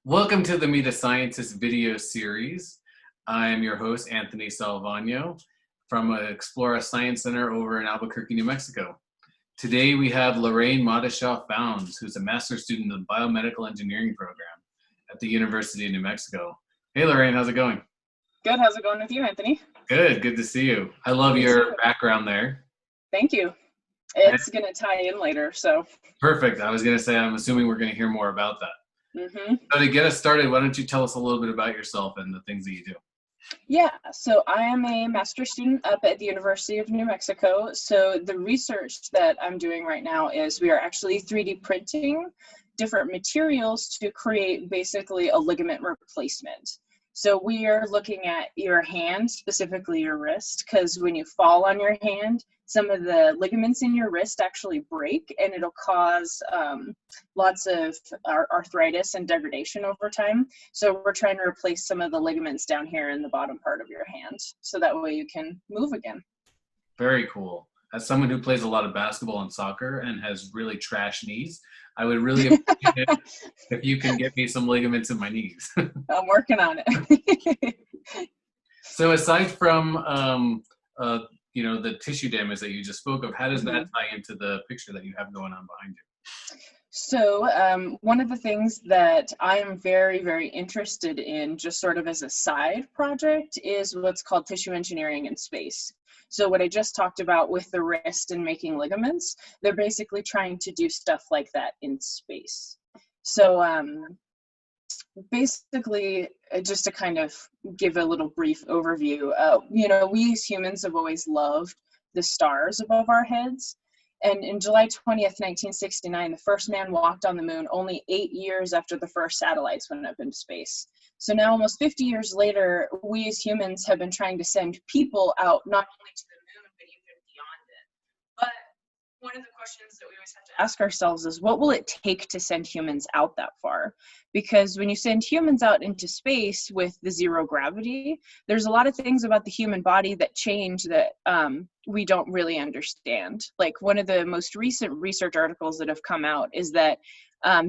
Welcome to the Meet a Scientist video series. I am your host, Anthony Salvagno from Explora Science Center over in Albuquerque, New Mexico. Today we have Lorraine Mottishaw Founds, who's a master's student in the Biomedical Engineering Program at the University of New Mexico. Hey Lorraine, how's it going? Good, how's it going with you, Anthony? Good to see you. I love your background there. Thank you. It's going to tie in later, so. Perfect. I was going to say, I'm assuming we're going to hear more about that. So to get us started, why don't you tell us a little bit about yourself and the things that you do? Yeah, so I am a master's student up at the University of New Mexico. So the research that I'm doing right now is we are actually 3D printing different materials to create basically a ligament replacement. So we are looking at your hand, specifically your wrist, because when you fall on your hand, some of the ligaments in your wrist actually break, and it'll cause lots of arthritis and degradation over time. So we're trying to replace some of the ligaments down here in the bottom part of your hand, so that way you can move again. Very cool. As someone who plays a lot of basketball and soccer and has really trash knees, I would really appreciate it if you can get me some ligaments in my knees. I'm working on it. So aside from the tissue damage that you just spoke of, how does that tie into the picture that you have going on behind you? So one of the things that I am very, very interested in, just sort of as a side project, is what's called tissue engineering in space. So what I just talked about with the wrist and making ligaments, they're basically trying to do stuff like that in space. So basically, just to kind of give a little brief overview, we as humans have always loved the stars above our heads. And in July 20th, 1969, the first man walked on the moon only 8 years after the first satellites went up into space. So now almost 50 years later, we as humans have been trying to send people out, not only to the moon, but even beyond it. But one of the questions that we always have to ask ourselves is, what will it take to send humans out that far? Because when you send humans out into space with the zero gravity, there's a lot of things about the human body that change that we don't really understand. Like one of the most recent research articles that have come out is that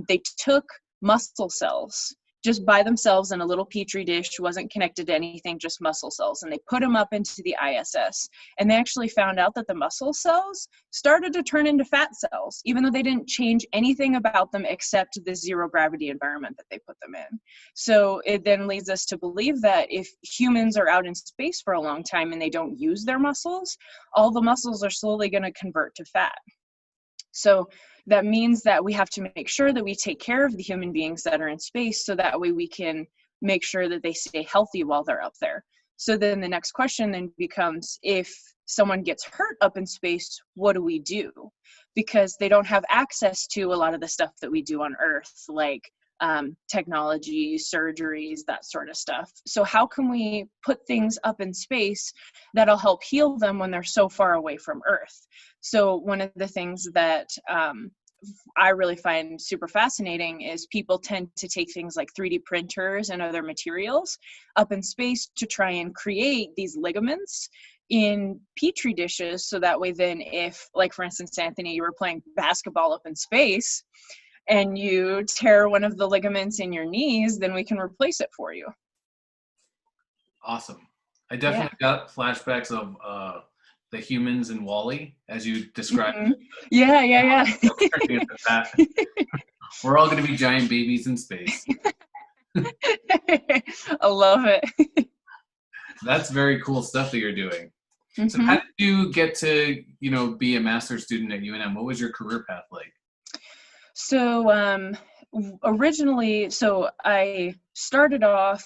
they took muscle cells just by themselves in a little petri dish, wasn't connected to anything, just muscle cells. And they put them up into the ISS. And they actually found out that the muscle cells started to turn into fat cells, even though they didn't change anything about them except the zero gravity environment that they put them in. So it then leads us to believe that if humans are out in space for a long time and they don't use their muscles, all the muscles are slowly going to convert to fat. So that means that we have to make sure that we take care of the human beings that are in space, so that way we can make sure that they stay healthy while they're up there. So then the next question then becomes, if someone gets hurt up in space, what do we do? Because they don't have access to a lot of the stuff that we do on Earth, like technology, surgeries, that sort of stuff. So how can we put things up in space that'll help heal them when they're so far away from Earth? So one of the things that I really find super fascinating is people tend to take things like 3D printers and other materials up in space to try and create these ligaments in petri dishes, so that way then if, like for instance, Anthony, you were playing basketball up in space and you tear one of the ligaments in your knees, then we can replace it for you. Awesome. I definitely got flashbacks of the humans in Wall-E, as you described. Yeah. We're all going to be giant babies in space. I love it. That's very cool stuff that you're doing. So how did you get to, be a master's student at UNM? What was your career path like? So originally, I started off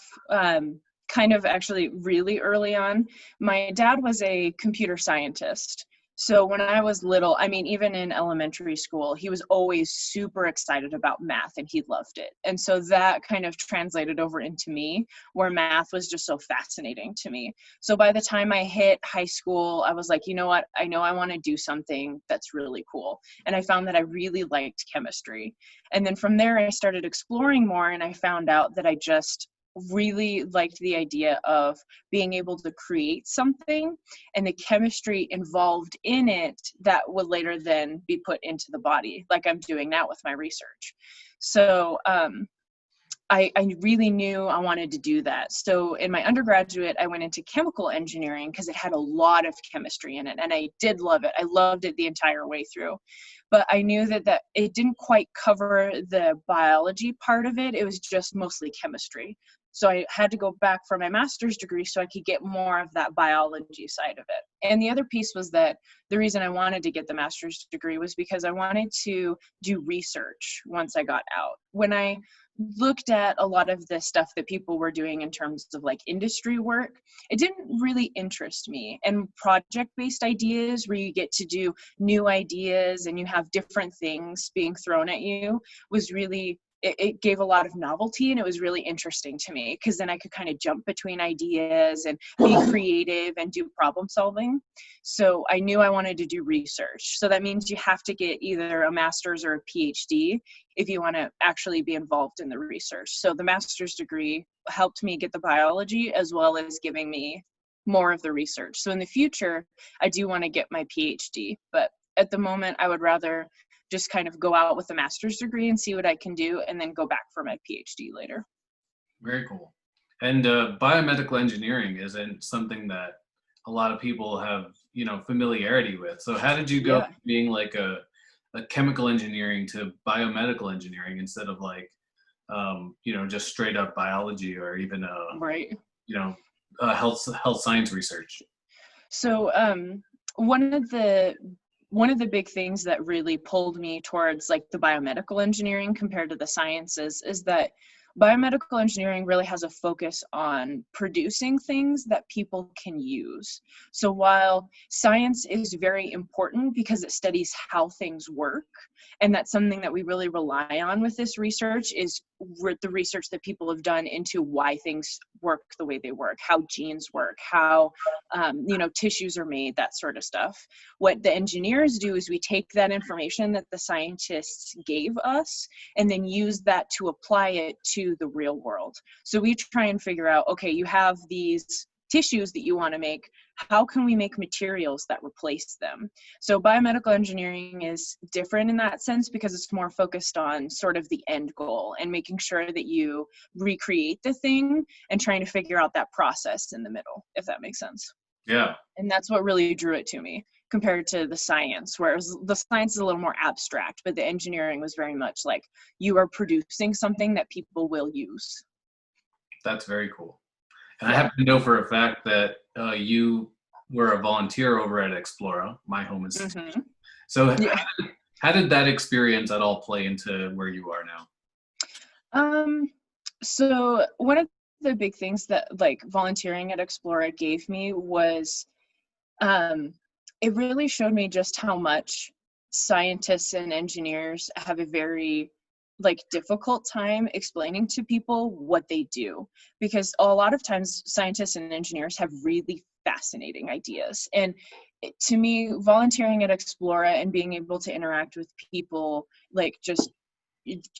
kind of actually really early on. My dad was a computer scientist. So when I was little, even in elementary school, he was always super excited about math and he loved it. And so that kind of translated over into me, where math was just so fascinating to me. So by the time I hit high school, I was like, you know what? I know I want to do something that's really cool. And I found that I really liked chemistry. And then from there, I started exploring more, and I found out that I just really liked the idea of being able to create something and the chemistry involved in it that would later then be put into the body, like I'm doing now with my research. So I really knew I wanted to do that. So in my undergraduate, I went into chemical engineering because it had a lot of chemistry in it, and I did love it. I loved it the entire way through. But I knew that it didn't quite cover the biology part of it. It was just mostly chemistry. So I had to go back for my master's degree so I could get more of that biology side of it. And the other piece was that the reason I wanted to get the master's degree was because I wanted to do research once I got out. When I looked at a lot of the stuff that people were doing in terms of like industry work, it didn't really interest me. And project-based ideas where you get to do new ideas and you have different things being thrown at you was really, it gave a lot of novelty, and it was really interesting to me because then I could kind of jump between ideas and be creative and do problem solving. So I knew I wanted to do research. So that means you have to get either a master's or a PhD if you want to actually be involved in the research. So the master's degree helped me get the biology as well as giving me more of the research. So in the future, I do want to get my PhD, but at the moment, I would rather just kind of go out with a master's degree and see what I can do and then go back for my PhD later. Very cool. And biomedical engineering isn't something that a lot of people have, familiarity with. So how did you go from being like a chemical engineering to biomedical engineering instead of like, just straight up biology or even, right. Health science research? So one of the big things that really pulled me towards like the biomedical engineering compared to the sciences is that biomedical engineering really has a focus on producing things that people can use. So while science is very important because it studies how things work, and that's something that we really rely on with this research, is the research that people have done into why things work the way they work, how genes work, how tissues are made, that sort of stuff. What the engineers do is we take that information that the scientists gave us and then use that to apply it to the real world. So we try and figure out, okay, you have these tissues that you want to make, how can we make materials that replace them? So biomedical engineering is different in that sense because it's more focused on sort of the end goal and making sure that you recreate the thing and trying to figure out that process in the middle, if that makes sense. Yeah. And that's what really drew it to me compared to the science, where the science is a little more abstract, but the engineering was very much like you are producing something that people will use. That's very cool. And I happen to know for a fact that you were a volunteer over at Explora, my home institution. Mm-hmm. So how did that experience at all play into where you are now? So one of the big things that like volunteering at Explora gave me was it really showed me just how much scientists and engineers have a very difficult time explaining to people what they do, because a lot of times scientists and engineers have really fascinating ideas. And to me, volunteering at Explora and being able to interact with people, just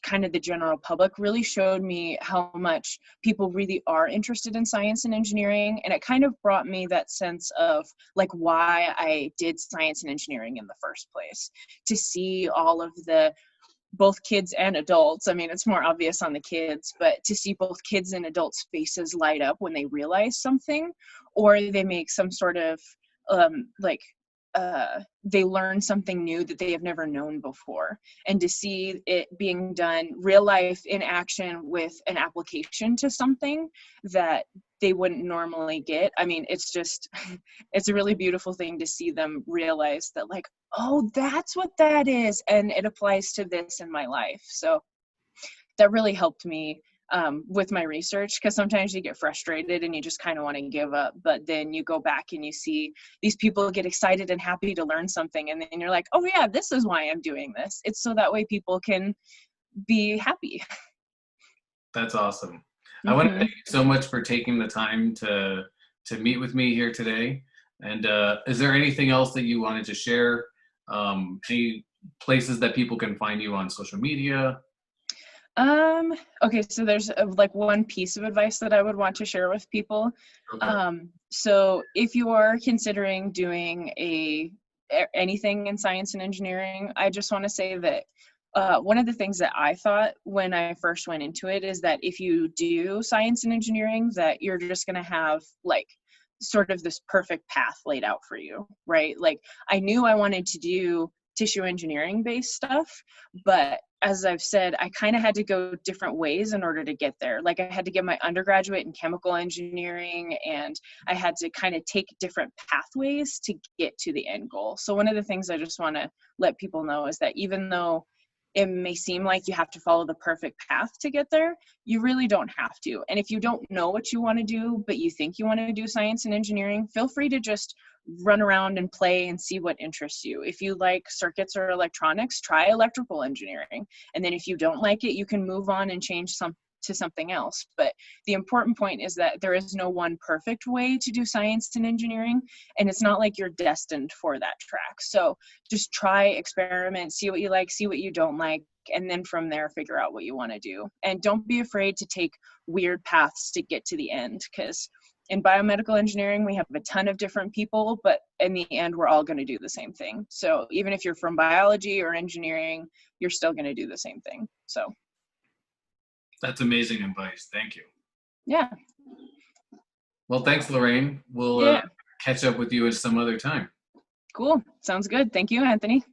kind of the general public, really showed me how much people really are interested in science and engineering. And it kind of brought me that sense of why I did science and engineering in the first place, to see all of the both kids and adults. I mean, it's more obvious on the kids, but to see both kids and adults' faces light up when they realize something, or they make some sort of they learn something new that they have never known before, and to see it being done real life in action with an application to something that they wouldn't normally get. I mean, it's a really beautiful thing to see them realize that oh, that's what that is, and it applies to this in my life. So that really helped me with my research, because sometimes you get frustrated and you just kind of want to give up, but then you go back and you see these people get excited and happy to learn something, and then you're like, oh yeah, this is why I'm doing this. It's so that way people can be happy. That's awesome. Mm-hmm. I want to thank you so much for taking the time to meet with me here today. And is there anything else that you wanted to share? Any places that people can find you on social media? Okay, so there's one piece of advice that I would want to share with people. Okay. So if you are considering doing anything in science and engineering, I just want to say that one of the things that I thought when I first went into it is that if you do science and engineering, that you're just going to have like sort of this perfect path laid out for you, right? Like I knew I wanted to do tissue engineering based stuff, but as I've said, I kind of had to go different ways in order to get there. Like I had to get my undergraduate in chemical engineering, and I had to kind of take different pathways to get to the end goal. So one of the things I just want to let people know is that even though it may seem like you have to follow the perfect path to get there, you really don't have to. And if you don't know what you want to do, but you think you want to do science and engineering, feel free to just run around and play and see what interests you. If you like circuits or electronics, try electrical engineering. And then if you don't like it, you can move on and change to something else. But the important point is that there is no one perfect way to do science and engineering, and it's not like you're destined for that track. So just try, experiment, see what you like, see what you don't like, and then from there figure out what you want to do. And don't be afraid to take weird paths to get to the end, because in biomedical engineering we have a ton of different people, but in the end we're all going to do the same thing. So even if you're from biology or engineering, you're still going to do the same thing. So That's amazing advice. Thank you. yeah. Well, thanks, Lorraine. We'll Yeah. catch up with you at some other time. Cool. Sounds good. Thank you, Anthony.